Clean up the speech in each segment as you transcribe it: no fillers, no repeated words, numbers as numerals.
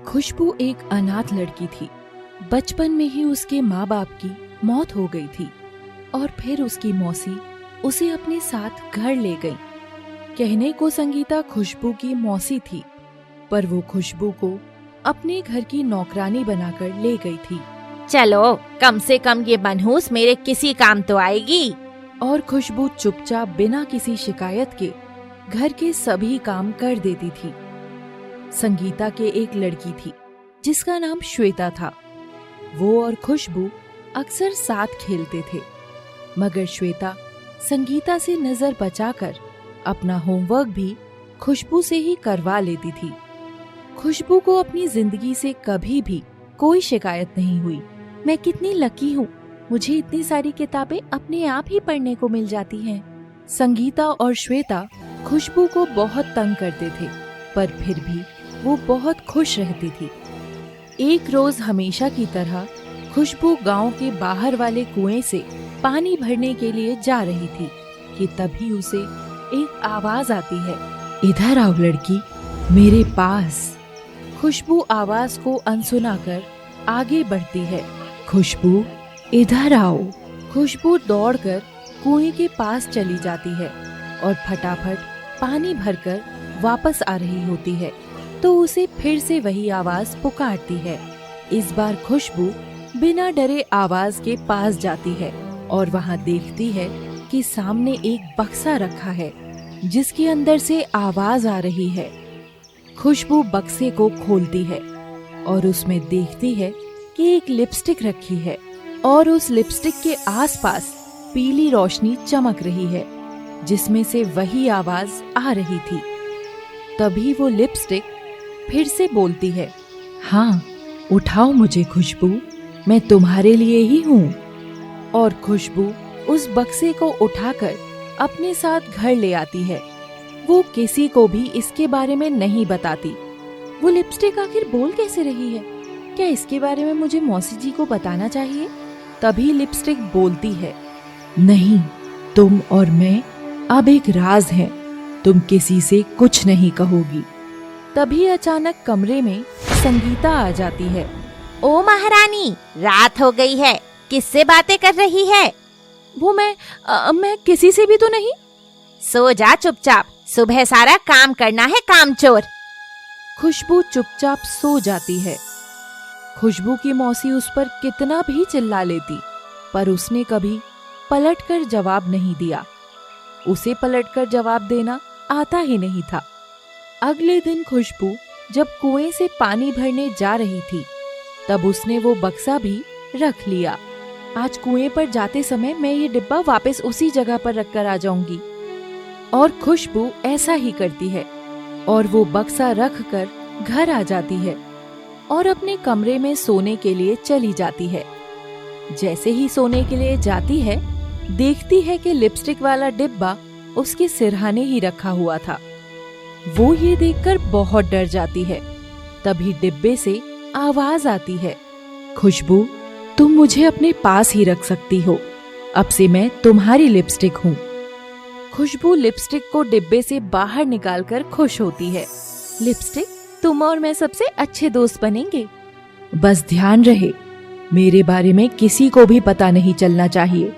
खुशबू एक अनाथ लड़की थी। बचपन में ही उसके माँ बाप की मौत हो गई थी और फिर उसकी मौसी उसे अपने साथ घर ले गई। कहने को संगीता खुशबू की मौसी थी, पर वो खुशबू को अपने घर की नौकरानी बनाकर ले गई थी। चलो कम से कम ये मनहूस मेरे किसी काम तो आएगी। और खुशबू चुपचाप बिना किसी शिकायत के घर के सभी काम कर देती थी। संगीता के एक लड़की थी जिसका नाम श्वेता था। वो और खुशबू अक्सर साथ खेलते थे, मगर श्वेता संगीता से नजर बचाकर अपना होमवर्क भी खुशबू से ही करवा लेती थी। खुशबू को अपनी जिंदगी से कभी भी कोई शिकायत नहीं हुई। मैं कितनी लकी हूँ, मुझे इतनी सारी किताबें अपने आप ही पढ़ने को मिल जाती हैं। संगीता और श्वेता खुशबू को बहुत तंग करते थे, पर फिर भी वो बहुत खुश रहती थी। एक रोज हमेशा की तरह खुशबू गांव के बाहर वाले कुएं से पानी भरने के लिए जा रही थी कि तभी उसे एक आवाज आती है, इधर आओ लड़की, मेरे पास। खुशबू आवाज को अनसुना कर आगे बढ़ती है। खुशबू इधर आओ। खुशबू दौड़कर कुएं के पास चली जाती है और फटाफट पानी भरकर वापस आ रही होती है तो उसे फिर से वही आवाज पुकारती है। इस बार खुशबू बिना डरे आवाज के पास जाती है और वहाँ देखती है कि सामने एक बक्सा रखा है जिसके अंदर से आवाज आ रही है। खुशबू बक्से को खोलती है और उसमें देखती है कि एक लिपस्टिक रखी है और उस लिपस्टिक के आसपास पीली रोशनी चमक रही है जिसमें से वही आवाज आ रही थी। तभी वो लिपस्टिक फिर से बोलती है, हाँ उठाओ मुझे खुशबू, मैं तुम्हारे लिए ही हूँ। और खुशबू उस बक्से को उठाकर अपने साथ घर ले आती है। वो किसी को भी इसके बारे में नहीं बताती। वो लिपस्टिक आखिर बोल कैसे रही है? क्या इसके बारे में मुझे मौसी जी को बताना चाहिए? तभी लिपस्टिक बोलती है, नहीं, तुम और मैं अब एक राज हैं, तुम किसी से कुछ नहीं कहोगी। तभी अचानक कमरे में संगीता आ जाती है। ओ महारानी, रात हो गई है, किससे बातें कर रही है? वो मैं किसी से भी तो नहीं। सो जा चुपचाप, सुबह सारा काम करना है, कामचोर। खुशबू चुपचाप सो जाती है। खुशबू की मौसी उस पर कितना भी चिल्ला लेती, पर उसने कभी पलटकर जवाब नहीं दिया। उसे पलटकर जवाब देना आता ही नहीं था। अगले दिन खुशबू जब कुएं से पानी भरने जा रही थी तब उसने वो बक्सा भी रख लिया। आज कुएं पर जाते समय मैं ये डिब्बा वापस उसी जगह पर रखकर आ जाऊंगी। और खुशबू ऐसा ही करती है और वो बक्सा रख कर घर आ जाती है और अपने कमरे में सोने के लिए चली जाती है। जैसे ही सोने के लिए जाती है, देखती है कि लिपस्टिक वाला डिब्बा उसके सिरहाने ही रखा हुआ था। वो ये देखकर बहुत डर जाती है। तभी डिब्बे से आवाज आती है, खुशबू, तुम मुझे अपने पास ही रख सकती हो, अब से मैं तुम्हारी लिपस्टिक हूँ। खुशबू लिपस्टिक को डिब्बे से बाहर निकालकर खुश होती है। लिपस्टिक, तुम और मैं सबसे अच्छे दोस्त बनेंगे। बस ध्यान रहे, मेरे बारे में किसी को भी पता नहीं चलना चाहिए,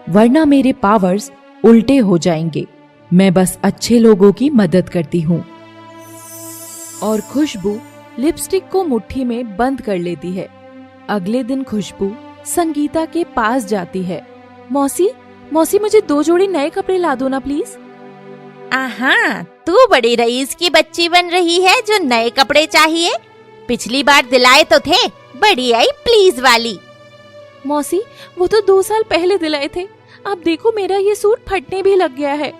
वरना मेरे पावर्स उल्टे हो जाएंगे। मैं बस अच्छे लोगों की मदद करती हूँ। और खुशबू लिपस्टिक को मुट्ठी में बंद कर लेती है। अगले दिन खुशबू संगीता के पास जाती है। मौसी, मुझे 2 जोड़ी नए कपड़े ला दो ना प्लीज। आहा, तू बड़ी रईस की बच्ची बन रही है जो नए कपड़े चाहिए। पिछली बार दिलाए तो थे, बड़ी आई प्लीज वाली। मौसी, वो तो 2 साल पहले दिलाए थे, अब देखो मेरा ये सूट फटने भी लग गया है।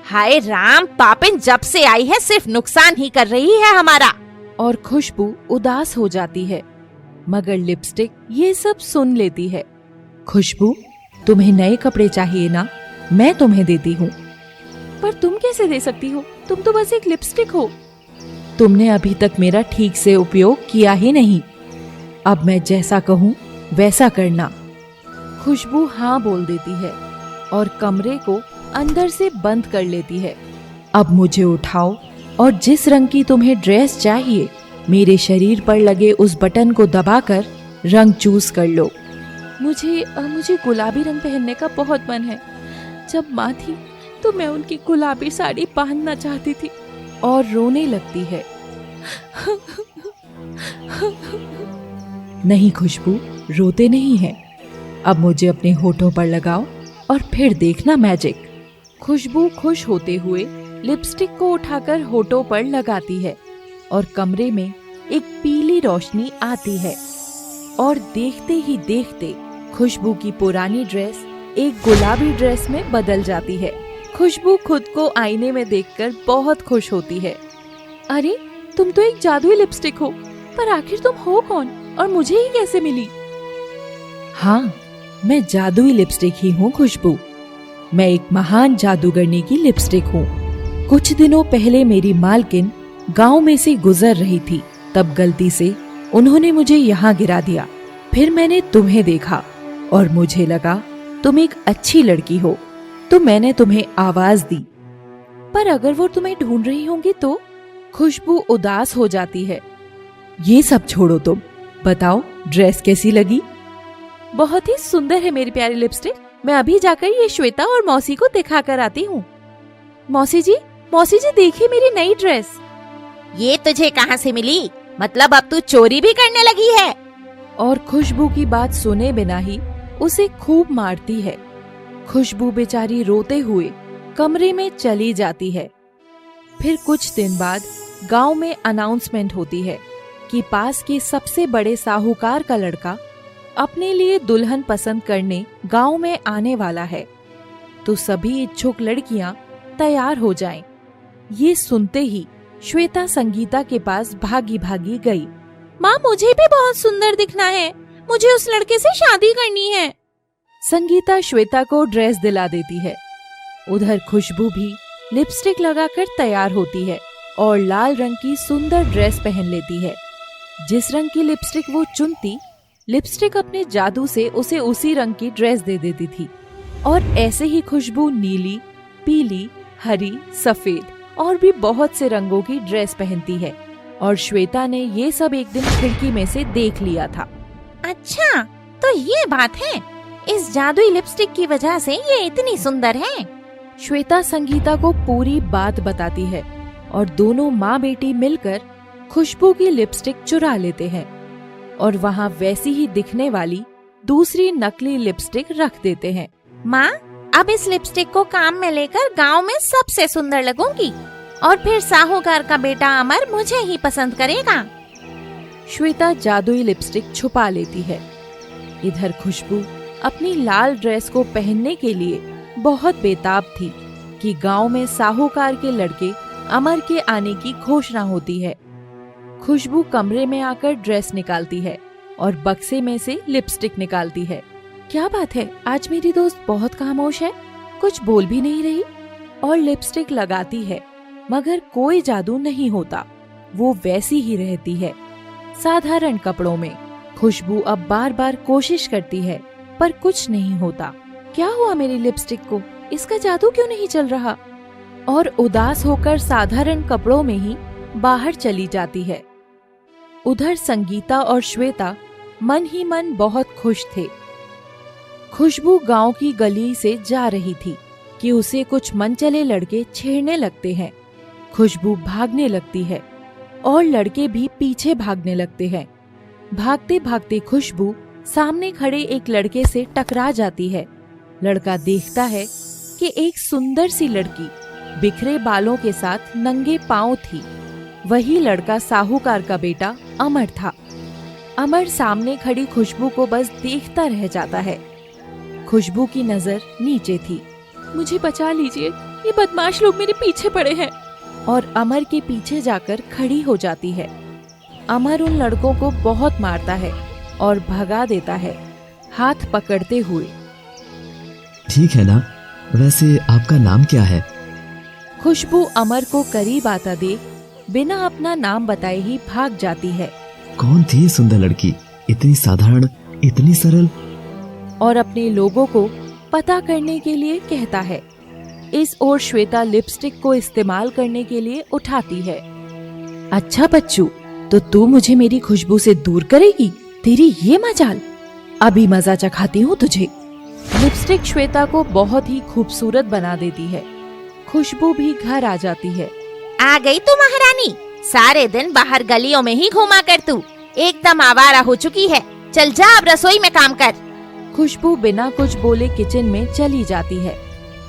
हाय राम, पापिन जब से आई है सिर्फ नुकसान ही कर रही है हमारा। और खुशबू उदास हो जाती है, मगर लिपस्टिक ये सब सुन लेती है। खुशबू, तुम्हें नए कपड़े चाहिए ना, मैं तुम्हें देती हूँ। पर तुम कैसे दे सकती हो, तुम तो बस एक लिपस्टिक हो। तुमने अभी तक मेरा ठीक से उपयोग किया ही नहीं, अब मैं जैसा कहूँ वैसा करना। खुशबू हाँ बोल देती है और कमरे को अंदर से बंद कर लेती है। अब मुझे उठाओ और जिस रंग की तुम्हें ड्रेस चाहिए मेरे शरीर पर लगे उस बटन को दबाकर रंग चूज कर लो। मुझे गुलाबी रंग पहनने का बहुत मन है। जब माँ थी तो मैं उनकी गुलाबी साड़ी पहनना चाहती थी। और रोने लगती है। नहीं खुशबू, रोते नहीं हैं। अब मुझे अपने होठों पर लगाओ और फिर देखना मैजिक। खुशबू खुश होते हुए लिपस्टिक को उठाकर होठों पर लगाती है और कमरे में एक पीली रोशनी आती है और देखते ही देखते खुशबू की पुरानी ड्रेस एक गुलाबी ड्रेस में बदल जाती है। खुशबू खुद को आईने में देखकर बहुत खुश होती है। अरे, तुम तो एक जादुई लिपस्टिक हो, पर आखिर तुम हो कौन और मुझे ही कैसे मिली? हाँ, मैं जादुई लिपस्टिक ही हूँ खुशबू। मैं एक महान जादूगरनी की लिपस्टिक हूँ। कुछ दिनों पहले मेरी मालकिन गांव में से गुजर रही थी, तब गलती से उन्होंने मुझे यहाँ गिरा दिया। फिर मैंने तुम्हें देखा और मुझे लगा तुम एक अच्छी लड़की हो, तो मैंने तुम्हें आवाज दी। पर अगर वो तुम्हें ढूंढ रही होंगी तो? खुशबू उदास हो जाती है। ये सब छोड़ो, तुम बताओ ड्रेस कैसी लगी? बहुत ही सुंदर है मेरी प्यारी लिपस्टिक। मैं अभी जाकर ये श्वेता और मौसी को दिखा कर आती हूँ। मौसी जी देखिए मेरी नई ड्रेस। ये तुझे कहाँ से मिली? मतलब अब तू चोरी भी करने लगी है? और खुशबू की बात सुने बिना ही उसे खूब मारती है। खुशबू बेचारी रोते हुए कमरे में चली जाती है। फिर कुछ दिन बाद गांव में अनाउंसमेंट होती है कि पास के सबसे बड़े साहूकार का लड़का अपने लिए दुल्हन पसंद करने गांव में आने वाला है, तो सभी इच्छुक लड़कियां तैयार हो जाएं। ये सुनते ही श्वेता संगीता के पास भागी भागी गई। माँ, मुझे भी बहुत सुंदर दिखना है, मुझे उस लड़के से शादी करनी है। संगीता श्वेता को ड्रेस दिला देती है। उधर खुशबू भी लिपस्टिक लगाकर तैयार होती है और लाल रंग की सुंदर ड्रेस पहन लेती है। जिस रंग की लिपस्टिक वो चुनती, लिपस्टिक अपने जादू से उसे उसी रंग की ड्रेस दे देती थी। और ऐसे ही खुशबू नीली, पीली, हरी, सफेद और भी बहुत से रंगों की ड्रेस पहनती है। और श्वेता ने ये सब एक दिन खिड़की में से देख लिया था। अच्छा, तो ये बात है, इस जादुई लिपस्टिक की वजह से ये इतनी सुंदर है। श्वेता संगीता को पूरी बात बताती है और दोनों माँ बेटी मिलकर खुशबू की लिपस्टिक चुरा लेते हैं और वहाँ वैसी ही दिखने वाली दूसरी नकली लिपस्टिक रख देते हैं। माँ, अब इस लिपस्टिक को काम में लेकर गांव में सबसे सुंदर लगूंगी और फिर साहूकार का बेटा अमर मुझे ही पसंद करेगा। श्वेता जादुई लिपस्टिक छुपा लेती है। इधर खुशबू अपनी लाल ड्रेस को पहनने के लिए बहुत बेताब थी कि गांव में साहूकार के लड़के अमर के आने की घोषणा होती है। खुशबू कमरे में आकर ड्रेस निकालती है और बक्से में से लिपस्टिक निकालती है। क्या बात है, आज मेरी दोस्त बहुत खामोश है, कुछ बोल भी नहीं रही। और लिपस्टिक लगाती है, मगर कोई जादू नहीं होता, वो वैसी ही रहती है, साधारण कपड़ों में। खुशबू अब बार बार कोशिश करती है, पर कुछ नहीं होता। क्या हुआ मेरी लिपस्टिक को? इसका जादू क्यों नहीं चल रहा? और उदास होकर साधारण कपड़ों में ही बाहर चली जाती है। उधर संगीता और श्वेता मन ही मन बहुत खुश थे। खुशबू गांव की गली से जा रही थी कि उसे कुछ मनचले लड़के छेड़ने लगते हैं। खुशबू भागने लगती है और लड़के भी पीछे भागने लगते हैं। भागते भागते खुशबू सामने खड़े एक लड़के से टकरा जाती है। लड़का देखता है कि एक सुंदर सी लड़की बिखरे बालों के साथ नंगे पांव थी। वही लड़का साहूकार का बेटा अमर था। अमर सामने खड़ी खुशबू को बस देखता रह जाता है। खुशबू की नजर नीचे थी। मुझे बचा लीजिए, ये बदमाश लोग मेरे पीछे पड़े हैं। और अमर के पीछे जाकर खड़ी हो जाती है। अमर उन लड़कों को बहुत मारता है और भगा देता है, हाथ पकड़ते हुए। ठीक है ना, वैसे आपका नाम क्या है? खुशबू अमर को करीब आता देख बिना अपना नाम बताए ही भाग जाती है। कौन थी ये सुंदर लड़की, इतनी साधारण, इतनी सरल? और अपने लोगों को पता करने के लिए कहता है। इस ओर श्वेता लिपस्टिक को इस्तेमाल करने के लिए उठाती है। अच्छा बच्चू, तो तू मुझे मेरी खुशबू से दूर करेगी? तेरी ये मजाल, अभी मजा चखाती हूँ तुझे। लिपस्टिक श्वेता को बहुत ही खूबसूरत बना देती है। खुशबू भी घर आ जाती है। आ गई तू महारानी। सारे दिन बाहर गलियों में ही घूमा कर तू एकदम आवारा हो चुकी है। चल जा अब रसोई में काम कर। खुशबू बिना कुछ बोले किचन में चली जाती है।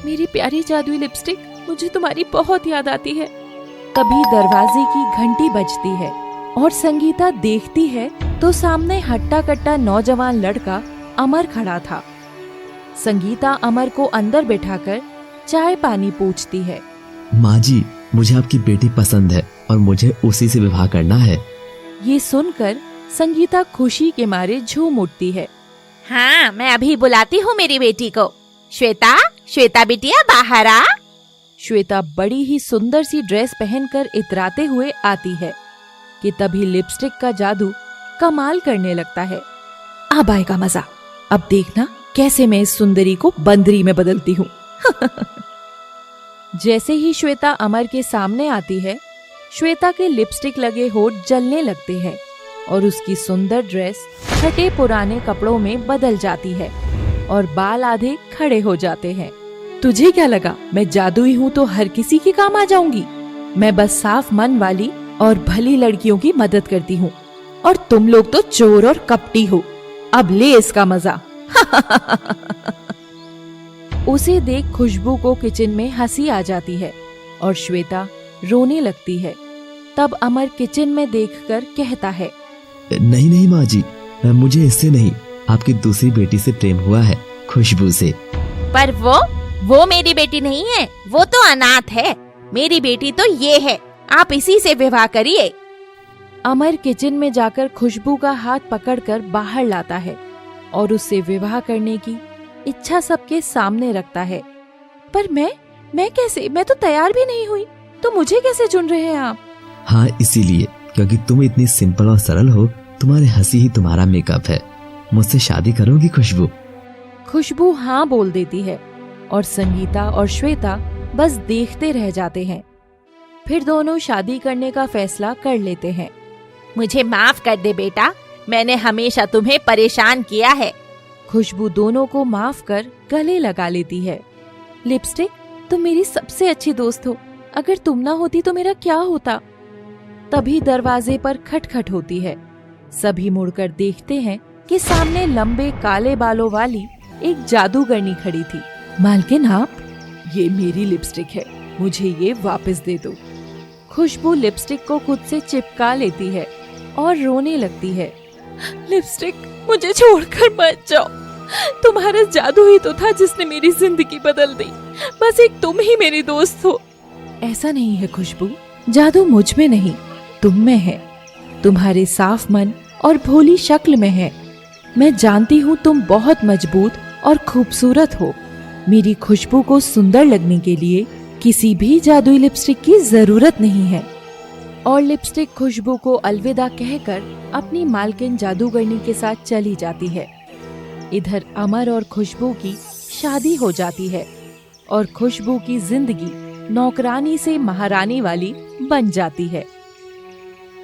मेरी प्यारी जादुई लिपस्टिक, मुझे तुम्हारी बहुत याद आती है। तभी दरवाजे की घंटी बजती है और संगीता देखती है तो सामने हट्टा कट्टा नौजवान लड़का अमर खड़ा था। संगीता अमर को अंदर बैठाकर चाय पानी पूछती है। माँ जी, मुझे आपकी बेटी पसंद है और मुझे उसी से विवाह करना है। ये सुनकर संगीता खुशी के मारे झूम उठती है। हाँ, मैं अभी बुलाती हूँ मेरी बेटी को। श्वेता, श्वेता बिटिया बाहर आ। श्वेता बड़ी ही सुंदर सी ड्रेस पहनकर इतराते हुए आती है कि तभी लिपस्टिक का जादू कमाल करने लगता है। अब आएगा मजा। अब देखना कैसे मैं इस सुंदरी को बंदरी में बदलती हूँ। जैसे ही श्वेता अमर के सामने आती है, श्वेता के लिपस्टिक लगे होठ जलने लगते हैं और उसकी सुंदर ड्रेस फटे पुराने कपड़ों में बदल जाती है और बाल आधे खड़े हो जाते हैं। तुझे क्या लगा मैं जादुई हूँ तो हर किसी के काम आ जाऊंगी? मैं बस साफ मन वाली और भली लड़कियों की मदद करती हूँ और तुम लोग तो चोर और कपटी हो। अब ले इसका मजा। उसे देख खुशबू को किचन में हंसी आ जाती है और श्वेता रोने लगती है। तब अमर किचन में देखकर कहता है, नहीं नहीं माँ जी, मुझे इससे नहीं, आपकी दूसरी बेटी से प्रेम हुआ है, खुशबू से। पर वो मेरी बेटी नहीं है, वो तो अनाथ है। मेरी बेटी तो ये है, आप इसी से विवाह करिए। अमर किचन में जाकर खुशबू का हाथ पकड़कर बाहर लाता है और उससे विवाह करने की इच्छा सबके सामने रखता है। पर मैं कैसे? मैं तो तैयार भी नहीं हुई, तो मुझे कैसे चुन रहे हैं आप? हाँ, इसीलिए, क्योंकि तुम इतनी सिंपल और सरल हो, तुम्हारी हंसी ही तुम्हारा मेकअप है। मुझसे शादी करोगी खुशबू? खुशबू हाँ बोल देती है और संगीता और श्वेता बस देखते रह जाते हैं। फिर दोनों शादी करने का फैसला कर लेते हैं। मुझे माफ कर दे बेटा, मैंने हमेशा तुम्हें परेशान किया है। खुशबू दोनों को माफ कर गले लगा लेती है। लिपस्टिक, तुम मेरी सबसे अच्छी दोस्त हो। अगर तुम ना होती तो मेरा क्या होता? तभी दरवाजे पर खटखट होती है। सभी मुड़कर देखते हैं कि सामने लंबे काले बालों वाली एक जादूगरनी खड़ी थी। मालकिन आप, ये मेरी लिपस्टिक है, मुझे ये वापस दे दो। खुशबू लिपस्टिक को खुद से चिपका लेती है और रोने लगती है। लिपस्टिक, मुझे छोड़कर मत जाओ। तुम्हारा जादू ही तो था जिसने मेरी जिंदगी बदल दी। बस एक तुम ही मेरी दोस्त हो। ऐसा नहीं है खुशबू, जादू मुझ में नहीं, तुम में है। तुम्हारे साफ मन और भोली शक्ल में है। मैं जानती हूँ तुम बहुत मजबूत और खूबसूरत हो। मेरी खुशबू को सुंदर लगने के लिए किसी भी जादुई लिपस्टिक की जरूरत नहीं है। और लिपस्टिक खुशबू को अलविदा कहकर अपनी मालकिन जादूगरनी के साथ चली जाती है। इधर अमर और खुशबू की शादी हो जाती है और खुशबू की जिंदगी नौकरानी से महारानी वाली बन जाती है।